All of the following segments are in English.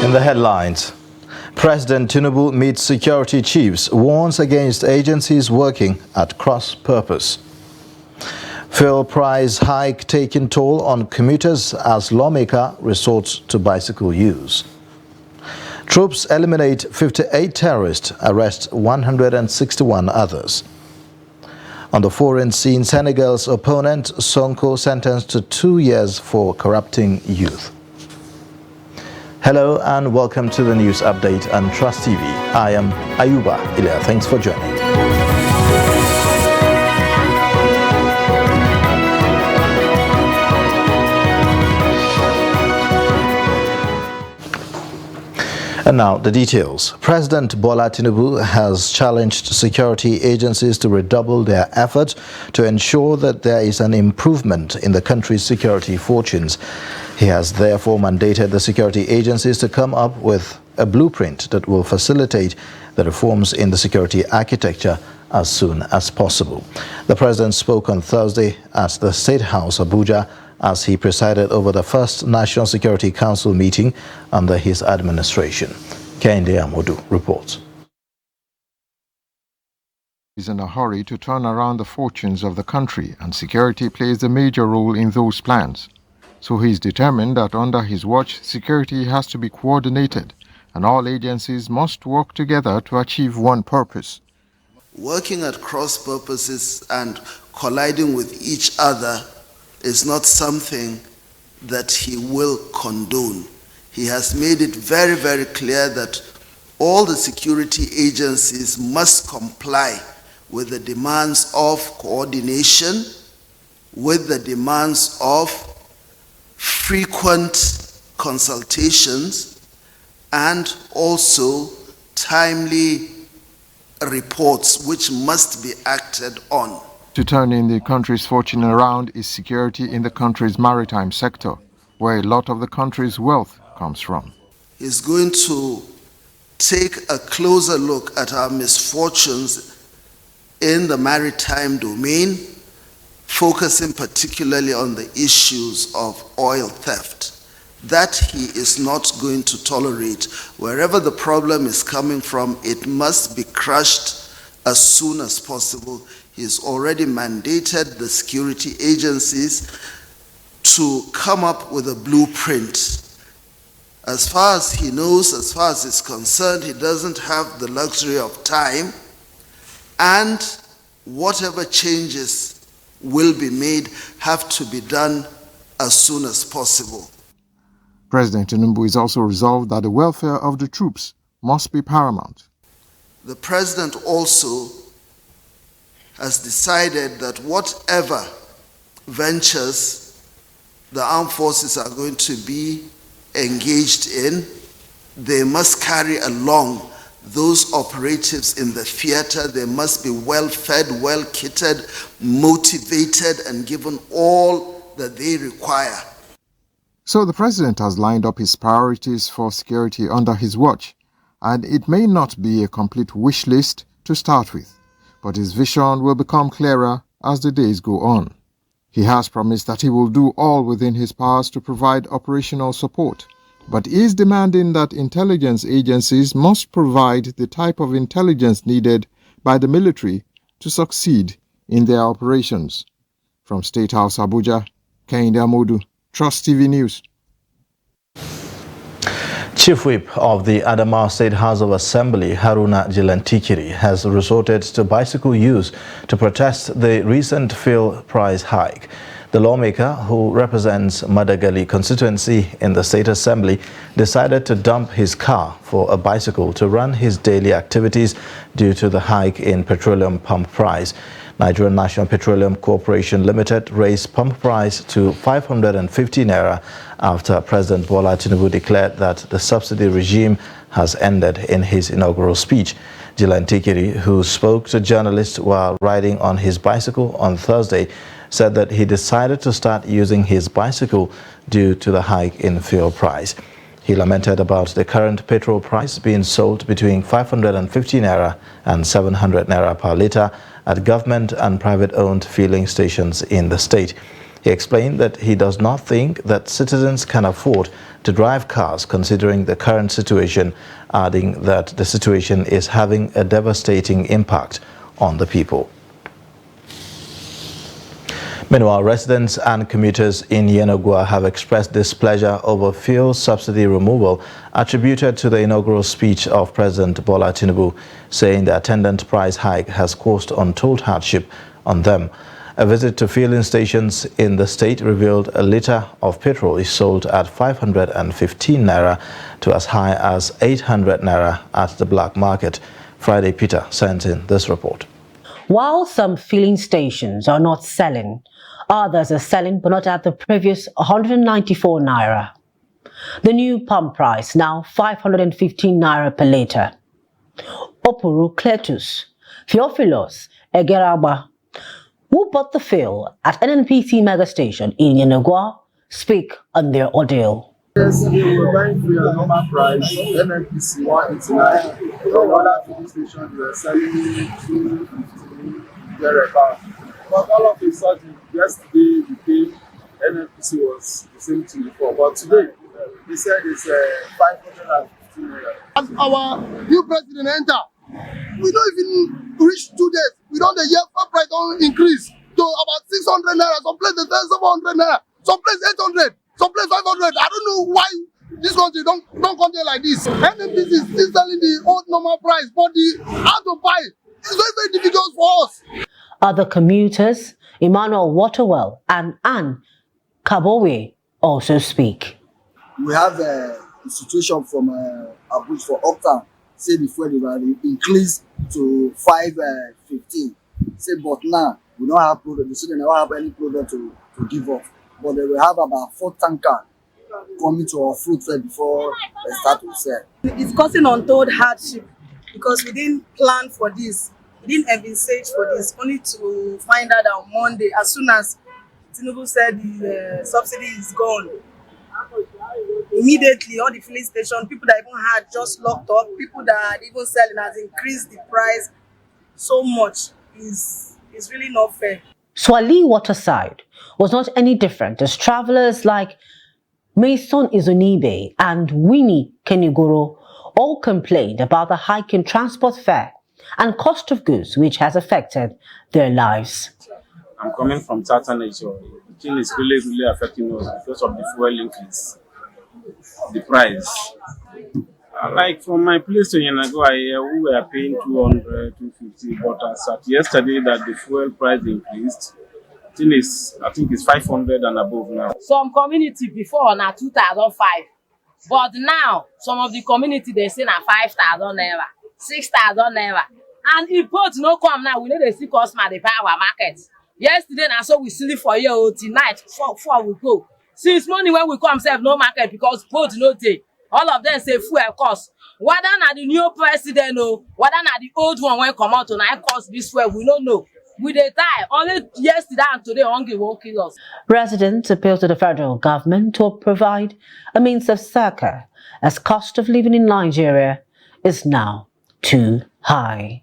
In the headlines, President Tinubu meets security chiefs, warns against agencies working at cross purpose. Fuel price hike taking toll on commuters as lawmaker resorts to bicycle use. Troops eliminate 58 terrorists, arrest 161 others. On the foreign scene, Senegal's opponent Sonko sentenced to 2 years for corrupting youth. Hello and welcome to the news update on Trust TV. I am Ayuba Ilya. Thanks for joining. And now the details. President Bola Tinubu has challenged security agencies to redouble their efforts to ensure that there is an improvement in the country's security fortunes. He has therefore mandated the security agencies to come up with a blueprint that will facilitate the reforms in the security architecture as soon as possible. The president spoke on Thursday at the State House, Abuja, as he presided over the first National Security Council meeting under his administration. Kehinde Amodu reports. He's in a hurry to turn around the fortunes of the country, and security plays a major role in those plans. So he's determined that under his watch, security has to be coordinated, and all agencies must work together to achieve one purpose. Working at cross purposes and colliding with each other is not something that he will condone. He has made it very, very clear that all the security agencies must comply with the demands of coordination, with the demands of frequent consultations, and also timely reports which must be acted on. To turning the country's fortune around is security in the country's maritime sector, where a lot of the country's wealth comes from. He's going to take a closer look at our misfortunes in the maritime domain, focusing particularly on the issues of oil theft. That he is not going to tolerate. Wherever the problem is coming from, it must be crushed as soon as possible. He's already mandated the security agencies to come up with a blueprint. As far as he knows, as far as he's concerned, he doesn't have the luxury of time, and whatever changes will be made have to be done as soon as possible. President Tinubu is also resolved that the welfare of the troops must be paramount. The president also has decided that whatever ventures the armed forces are going to be engaged in, they must carry along those operatives in the theater. They must be well fed, well kitted, motivated, and given all that they require. So the president has lined up his priorities for security under his watch, and it may not be a complete wish list to start with, but his vision will become clearer as the days go on. He has promised that he will do all within his powers to provide operational support, but is demanding that intelligence agencies must provide the type of intelligence needed by the military to succeed in their operations. From State House, Abuja, Kehinde Amodu, Trust TV News. Chief Whip of the Adamawa State House of Assembly, Haruna Jilantikiri, has resorted to bicycle use to protest the recent fuel price hike. The lawmaker, who represents Madagali constituency in the State Assembly, decided to dump his car for a bicycle to run his daily activities due to the hike in petroleum pump price. Nigerian National Petroleum Corporation Limited raised pump price to 550 naira after President Bola Tinubu declared that the subsidy regime has ended in his inaugural speech. Jilantikiri, who spoke to journalists while riding on his bicycle on Thursday, said that he decided to start using his bicycle due to the hike in fuel price. He lamented about the current petrol price being sold between 550 naira and 700 naira per litre at government and private-owned filling stations in the state. He explained that he does not think that citizens can afford to drive cars considering the current situation, adding that the situation is having a devastating impact on the people. Meanwhile, residents and commuters in Yenagoa have expressed displeasure over fuel subsidy removal attributed to the inaugural speech of President Bola Tinubu, saying the attendant price hike has caused untold hardship on them. A visit to filling stations in the state revealed a litre of petrol is sold at 515 naira to as high as 800 naira at the black market. Friday Peter sent in this report. While some filling stations are not selling, others are selling but not at the previous 194 naira. The new pump price now 515 naira per litre. Opuru Cletus, Theophilos Egeraba, who bought the fuel at NNPC mega station in Yenagoa, speak on their ordeal. Yes, we were buying fuel at normal price, NNPC 189. From other filling stations, we were selling 250 thereabout. But all of a sudden, yesterday we came, NNPC was the same thing before. But today, they said it's 550 naira. As our new president enter, we don't even reach 2 days. We don't the year price don't increase to about 600 naira. Some place they sell 700 naira. Some place 800. Some place 500. I don't know why this country don't come there like this. NNPC is still selling the old normal price, but the how to buy is very, very difficult for us. Other commuters, Emmanuel Waterwell and Anne Kabowe, also speak. We have a situation from Abuja for Uptown. Say the fuel will increase to 515. Say, but now we don't have product. The students don't have any product to give up. But they will have about 4 tankers coming to our fruit fair before they start to sell. It's causing untold hardship because we didn't plan for this. We didn't envisage for this, only to find out on Monday, as soon as Tinubu said the subsidy is gone. Immediately, all the filling station, people that even had just locked up, people that had even selling has increased the price so much. Is really not fair. Swali Waterside was not any different as travelers like Mason Izunibe and Winnie Kenigoro all complained about the hike in transport fare and cost of goods which has affected their lives. I'm coming from Tata Nature. The thing is really affecting us because of the fuel increase, the price. Like from my place to Yenagoa, we were paying 200, 250, but as at yesterday that the fuel price increased, I think it's 500 and above now. Some community before na 2005, but now some of the community they say na 5,000 naira, 6,000 naira, and if both no come now, we know they see customer they buy our market. Yesterday na so we sleep for here till night before we go. Since morning when we come sef no market because both no day. All of them say fuel cost. Whether na the new president or whether na the old one when come out tonight cost this fuel, we don't know. We dey die. Only yesterday and today hungry won't kill us. Residents appeal to the federal government to provide a means of succor as cost of living in Nigeria is now too high.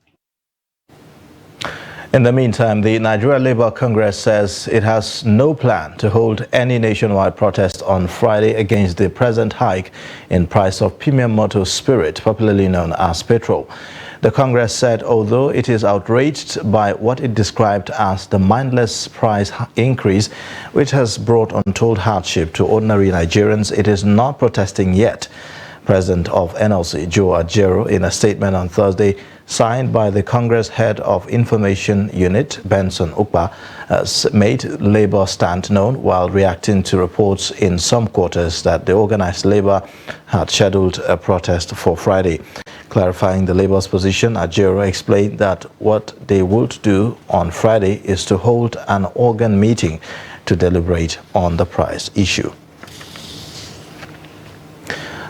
In the meantime, the Nigeria Labour Congress says it has no plan to hold any nationwide protest on Friday against the present hike in price of premium motor spirit, popularly known as petrol. The Congress said although it is outraged by what it described as the mindless price increase, which has brought untold hardship to ordinary Nigerians, it is not protesting yet. President of NLC, Joe Ajero, in a statement on Thursday, signed by the Congress Head of Information Unit, Benson Ukpa, made Labour stand known while reacting to reports in some quarters that the organized Labour had scheduled a protest for Friday. Clarifying the Labour's position, Ajero explained that what they would do on Friday is to hold an organ meeting to deliberate on the price issue.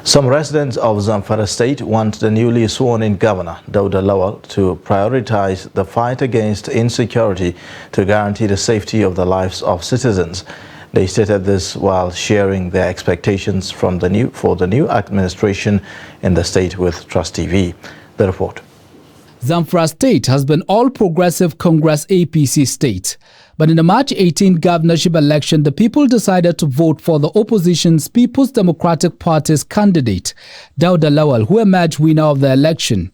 Some residents of Zamfara State want the newly sworn-in governor, Dauda Lawal, to prioritize the fight against insecurity to guarantee the safety of the lives of citizens. They stated this while sharing their expectations for the new administration in the state with Trust TV. The report. Zamfara State has been All Progressive Congress APC state. But in the March 18 governorship election, the people decided to vote for the opposition's People's Democratic Party's candidate, Dauda Lawal, who emerged winner of the election.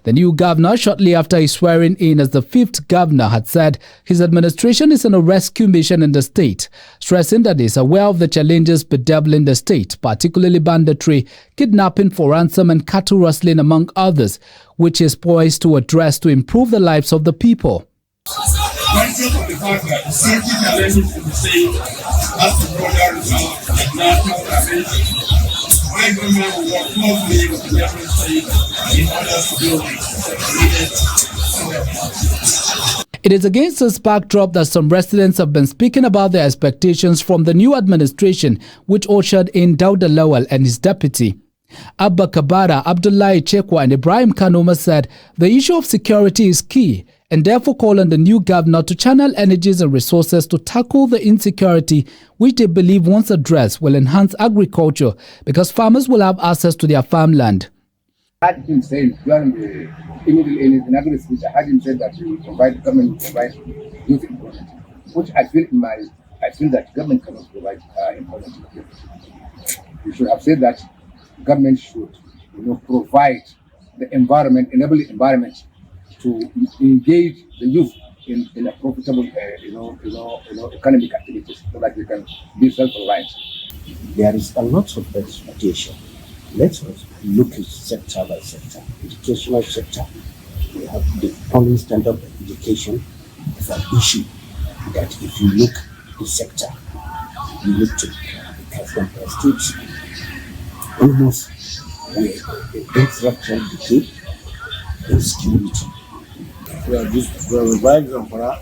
The new governor, shortly after his swearing in as the 5th governor, had said his administration is on a rescue mission in the state, stressing that he is aware of the challenges bedeviling the state, particularly banditry, kidnapping for ransom and cattle rustling, among others, which he is poised to address to improve the lives of the people. Conscious of the fact that the safety challenges in the state has to go down the national dimension, my government will work closely with the different states in order to build needed. It is against this backdrop that some residents have been speaking about their expectations from the new administration, which ushered in Dauda Lawal and his deputy. Abba Kabara, Abdullahi Chekwa and Ibrahim Kanoma said the issue of security is key, and therefore call on the new governor to channel energies and resources to tackle the insecurity, which they believe once addressed will enhance agriculture because farmers will have access to their farmland. I had him saying during the immediately inaugural speech, I had him say that he will provide, government will provide youth employment, which I feel that government cannot provide employment. We should have said that government should, provide the environment, enable the environment to engage the youth in a profitable, economic activities so that they can be self-reliant. There is a lot of expectation. Let us look at sector by sector. Educational sector, we have the falling standard of education is an issue that if you look at the sector, you look to because from the states, almost the infrastructure decay and security. We are reviving Zamfara,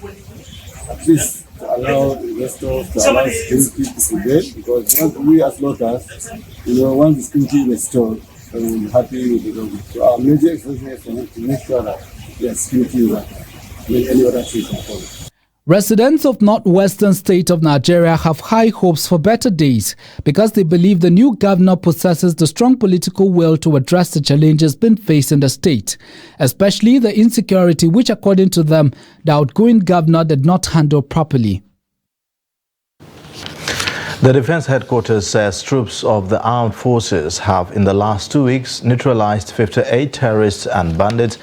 at least to allow investors, to allow security to prevail, because once we as locals, once the security is restored, we're happy with the government. So our major expectation is to make sure that the security is like any other state can follow. Residents of northwestern state of Nigeria have high hopes for better days because they believe the new governor possesses the strong political will to address the challenges being faced in the state, especially the insecurity which, according to them, the outgoing governor did not handle properly. The Defense Headquarters says troops of the armed forces have in the last 2 weeks neutralized 58 terrorists and bandits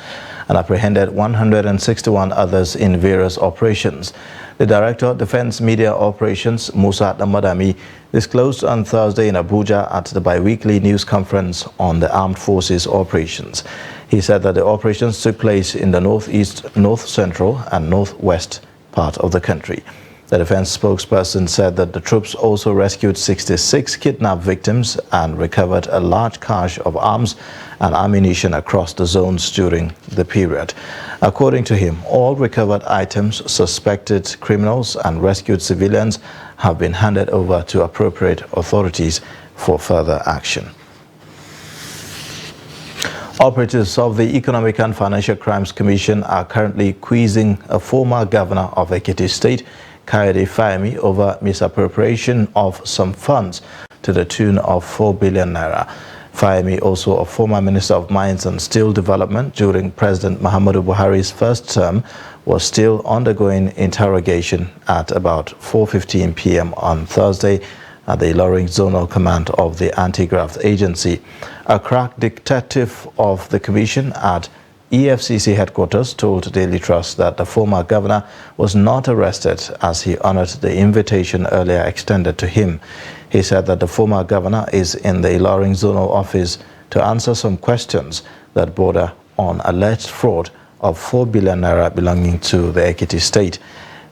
and apprehended 161 others in various operations. The Director of Defense Media Operations, Musa Damadami, disclosed on Thursday in Abuja at the bi-weekly news conference on the Armed Forces operations. He said that the operations took place in the northeast, north central and northwest part of the country. The defense spokesperson said that the troops also rescued 66 kidnapped victims and recovered a large cache of arms and ammunition across the zones during the period. According to him, all recovered items, suspected criminals and rescued civilians have been handed over to appropriate authorities for further action. Operatives of the Economic and Financial Crimes Commission are currently quizzing a former governor of Ekiti State, Kayode Fayemi, over misappropriation of some funds to the tune of 4 billion naira. Fayemi, also a former Minister of Mines and Steel Development during President Muhammadu Buhari's first term, was still undergoing interrogation at about 4:15 p.m. on Thursday at the Ilorin Zonal Command of the Anti-Graft Agency. A crack detective of the commission at EFCC headquarters told Daily Trust that the former governor was not arrested as he honored the invitation earlier extended to him. He said that the former governor is in the Ilorin Zonal office to answer some questions that border on alleged fraud of 4 billion naira belonging to the Ekiti State.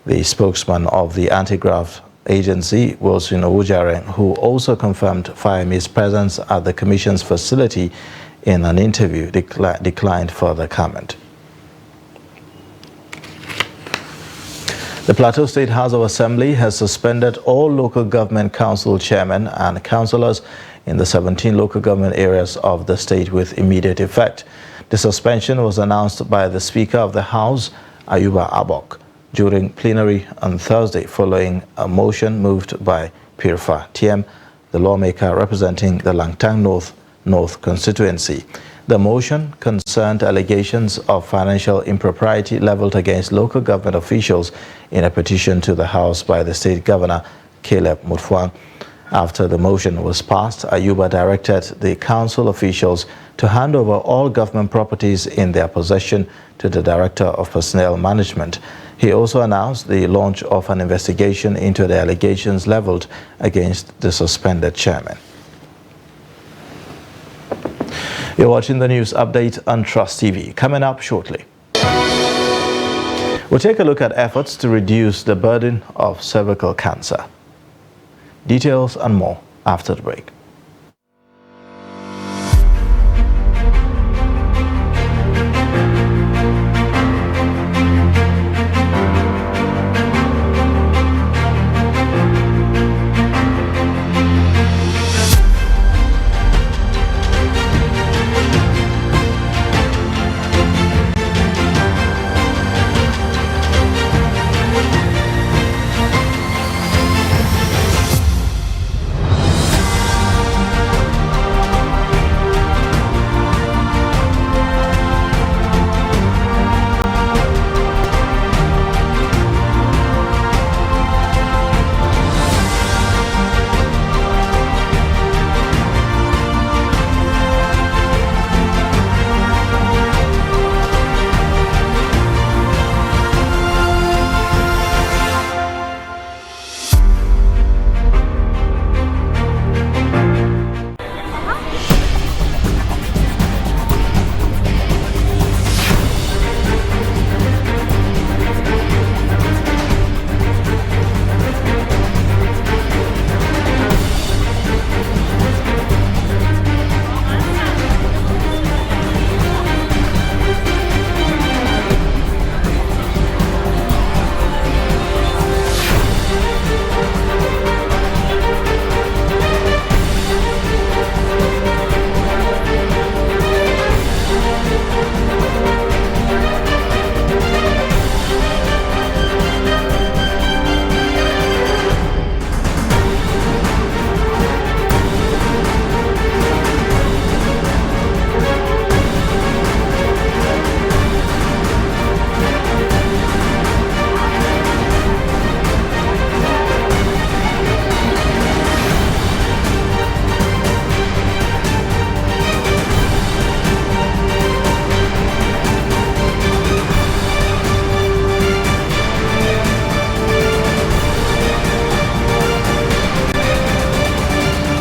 The spokesman of the Anti-Graft Agency, Wilson Owujaren, who also confirmed Fayemi's presence at the commission's facility in an interview, declined further comment. The Plateau State House of Assembly has suspended all local government council chairmen and councillors in the 17 local government areas of the state with immediate effect. The suspension was announced by the Speaker of the House, Ayuba Abok, during plenary on Thursday following a motion moved by Pirfa Tiem, the lawmaker representing the Langtang North constituency. The motion concerned allegations of financial impropriety leveled against local government officials in a petition to the House by the state governor, Caleb Mutfwang. After the motion was passed, Ayuba directed the council officials to hand over all government properties in their possession to the Director of Personnel Management. He also announced the launch of an investigation into the allegations leveled against the suspended chairman. You're watching the news update on Trust TV. Coming up shortly, we'll take a look at efforts to reduce the burden of cervical cancer. Details and more after the break.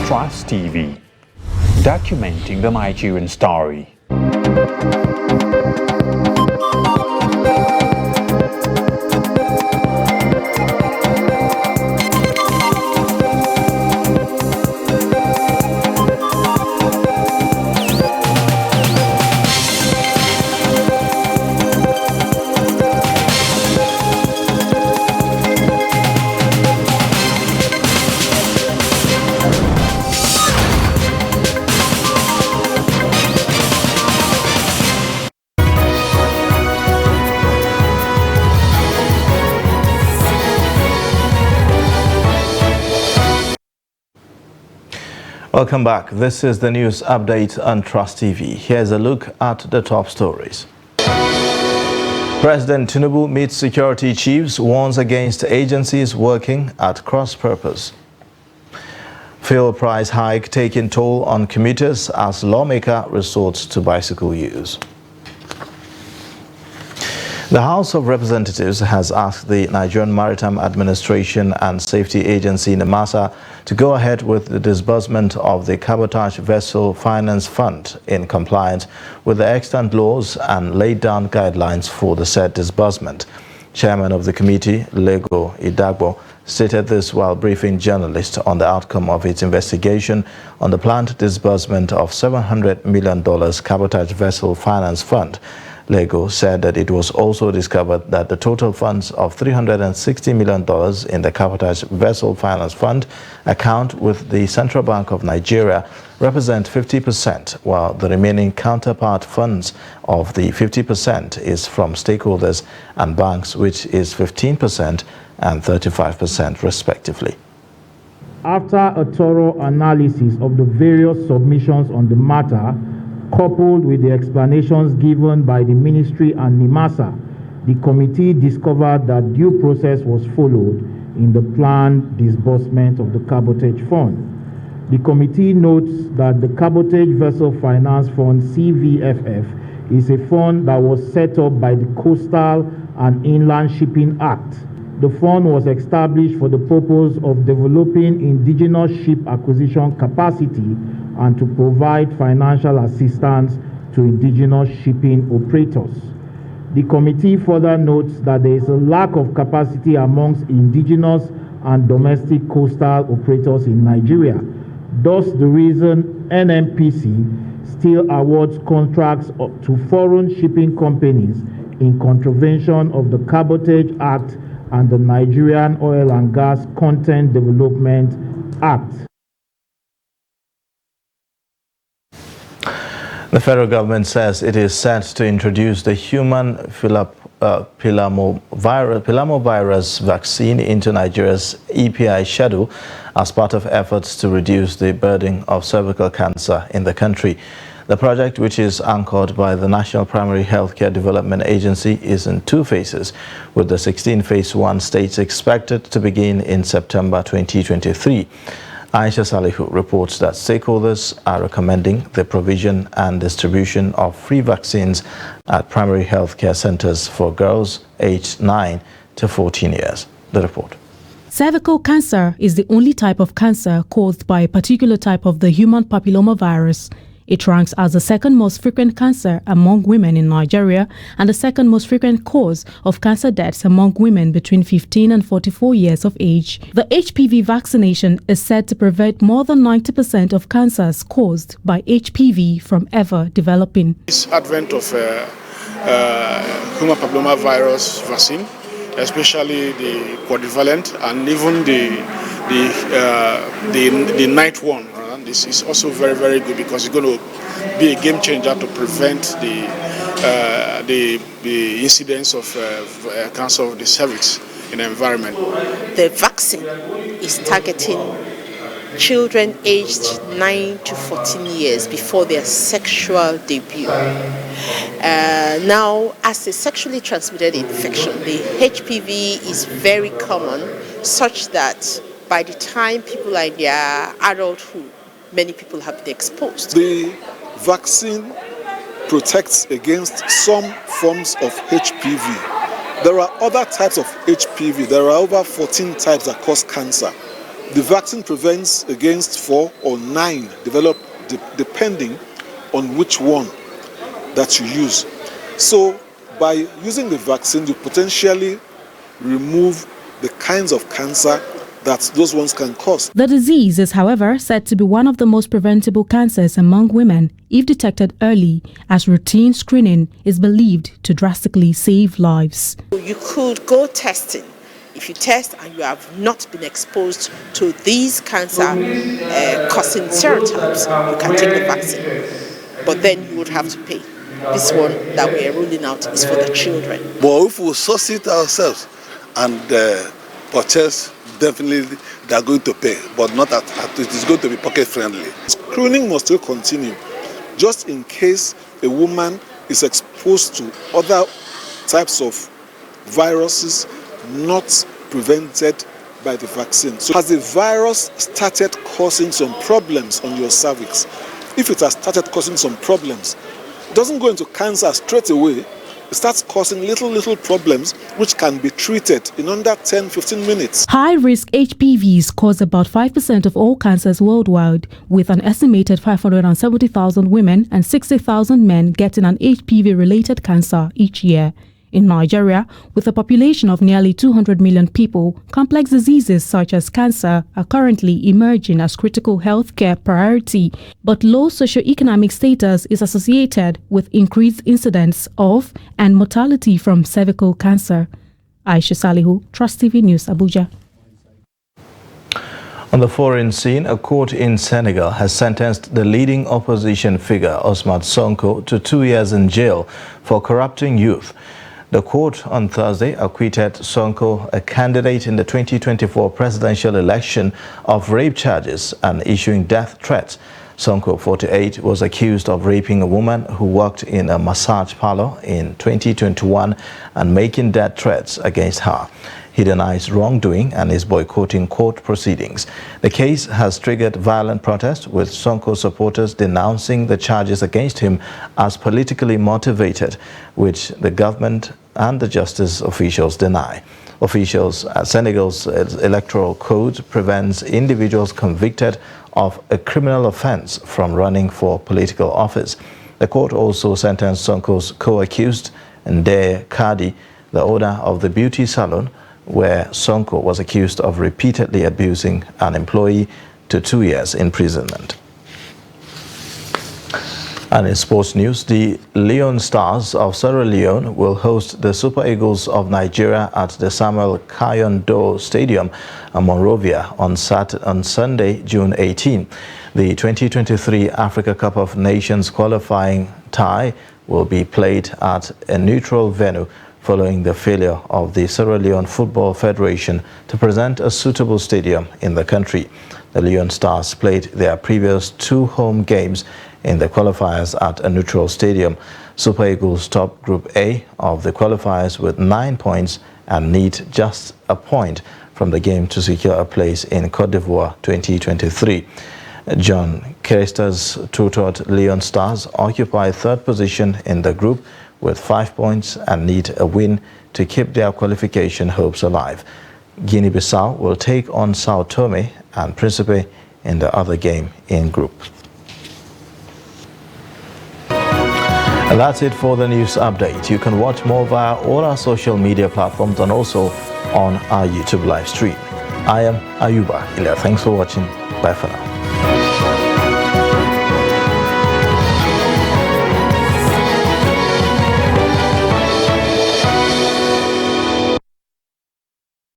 Trust TV, documenting the Nigerian story. Welcome back. This is the news update on Trust TV. Here's a look at the top stories. President Tinubu meets security chiefs, warns against agencies working at cross purpose. Fuel price hike taking toll on commuters as lawmaker resorts to bicycle use. The House of Representatives has asked the Nigerian Maritime Administration and Safety Agency, NIMASA, to go ahead with the disbursement of the Cabotage Vessel Finance Fund in compliance with the extant laws and laid down guidelines for the said disbursement. Chairman of the committee, Lego Idagbo, stated this while briefing journalists on the outcome of its investigation on the planned disbursement of $700 million Cabotage Vessel Finance Fund. Lego said that it was also discovered that the total funds of $360 million in the Cabotage Vessel Finance Fund account with the Central Bank of Nigeria represent 50%, while the remaining counterpart funds of the 50% is from stakeholders and banks, which is 15% and 35% respectively. After a thorough analysis of the various submissions on the matter, coupled with the explanations given by the ministry and NIMASA, the committee discovered that due process was followed in the planned disbursement of the cabotage fund. The committee notes that the Cabotage Vessel Finance Fund (CVFF) is a fund that was set up by the Coastal and Inland Shipping Act. The fund was established for the purpose of developing indigenous ship acquisition capacity and to provide financial assistance to indigenous shipping operators. The committee further notes that there is a lack of capacity amongst indigenous and domestic coastal operators in Nigeria. Thus, the reason NNPC still awards contracts to foreign shipping companies in contravention of the Cabotage Act and the Nigerian Oil and Gas Content Development Act. The federal government says it is set to introduce the human pilamovirus vaccine into Nigeria's EPI schedule as part of efforts to reduce the burden of cervical cancer in the country. The project, which is anchored by the National Primary Healthcare Development Agency, is in 2 phases, with the 16 phase 1 states expected to begin in September 2023. Aisha Salihu reports that stakeholders are recommending the provision and distribution of free vaccines at primary healthcare centers for girls aged 9 to 14 years. The report. Cervical cancer is the only type of cancer caused by a particular type of the human papillomavirus. It ranks as the second most frequent cancer among women in Nigeria and the second most frequent cause of cancer deaths among women between 15 and 44 years of age. The HPV vaccination is said to prevent more than 90% of cancers caused by HPV from ever developing. This advent of human papillomavirus vaccine, especially the quadrivalent and even the night one, this is also very, very good because it's going to be a game changer to prevent the incidence of cancer of the cervix in the environment. The vaccine is targeting children aged 9 to 14 years before their sexual debut. Now, as a sexually transmitted infection, the HPV is very common, such that by the time people are in their adulthood, many people have been exposed. The vaccine protects against some forms of HPV. There are other types of HPV. There are over 14 types that cause cancer. The vaccine prevents against 4 or 9 developed depending on which one that you use. So by using the vaccine, you potentially remove the kinds of cancer that those ones can cause. The disease is, however, said to be one of the most preventable cancers among women if detected early, as routine screening is believed to drastically save lives. You could go testing. If you test and you have not been exposed to these cancer-causing serotypes, you can take the vaccine. But then you would have to pay. This one that we are ruling out is for the children. But if we source it ourselves and purchase, definitely they are going to pay, but not it is going to be pocket friendly. Screening must still continue, just in case a woman is exposed to other types of viruses not prevented by the vaccine. So has the virus started causing some problems on your cervix? If it has started causing some problems, it doesn't go into cancer straight away. It starts causing little problems which can be treated in under 10-15 minutes. High-risk HPVs cause about 5% of all cancers worldwide, with an estimated 570,000 women and 60,000 men getting an HPV-related cancer each year. In Nigeria, with a population of nearly 200 million people, complex diseases such as cancer are currently emerging as critical healthcare priority, but low socioeconomic status is associated with increased incidence of and mortality from cervical cancer. Aisha Salihu, Trust TV News, Abuja. On the foreign scene, a court in Senegal has sentenced the leading opposition figure, Ousmane Sonko, to 2 years in jail for corrupting youth. The court on Thursday acquitted Sonko, a candidate in the 2024 presidential election, of rape charges and issuing death threats. Sonko, 48, was accused of raping a woman who worked in a massage parlor in 2021 and making death threats against her. He denies wrongdoing and is boycotting court proceedings. The case has triggered violent protests, with Sonko supporters denouncing the charges against him as politically motivated, which the government and the justice officials deny. Officials at Senegal's electoral code prevents individuals convicted of a criminal offense from running for political office. The court also sentenced Sonko's co-accused, Ndeye Kadi, the owner of the beauty salon, where Sonko was accused of repeatedly abusing an employee, to 2 years imprisonment. And in sports news, the Leon Stars of Sierra Leone will host the Super Eagles of Nigeria at the Samuel Kayondo Stadium, Monrovia, on Sunday, June 18. The 2023 Africa Cup of Nations qualifying tie will be played at a neutral venue following the failure of the Sierra Leone Football Federation to present a suitable stadium in the country. The Leon Stars played their previous 2 home games in the qualifiers at a neutral stadium. Super Eagles top Group A of the qualifiers with 9 points and need just a point from the game to secure a place in Cote d'Ivoire 2023. John Keresta's tutored Leon Stars occupy 3rd position in the group with 5 points and need a win to keep their qualification hopes alive. Guinea-Bissau will take on Sao Tome and Principe in the other game in group. And that's it for the news update. You can watch more via all our social media platforms and also on our YouTube live stream. I am Ayuba Ila. Thanks for watching. Bye for now.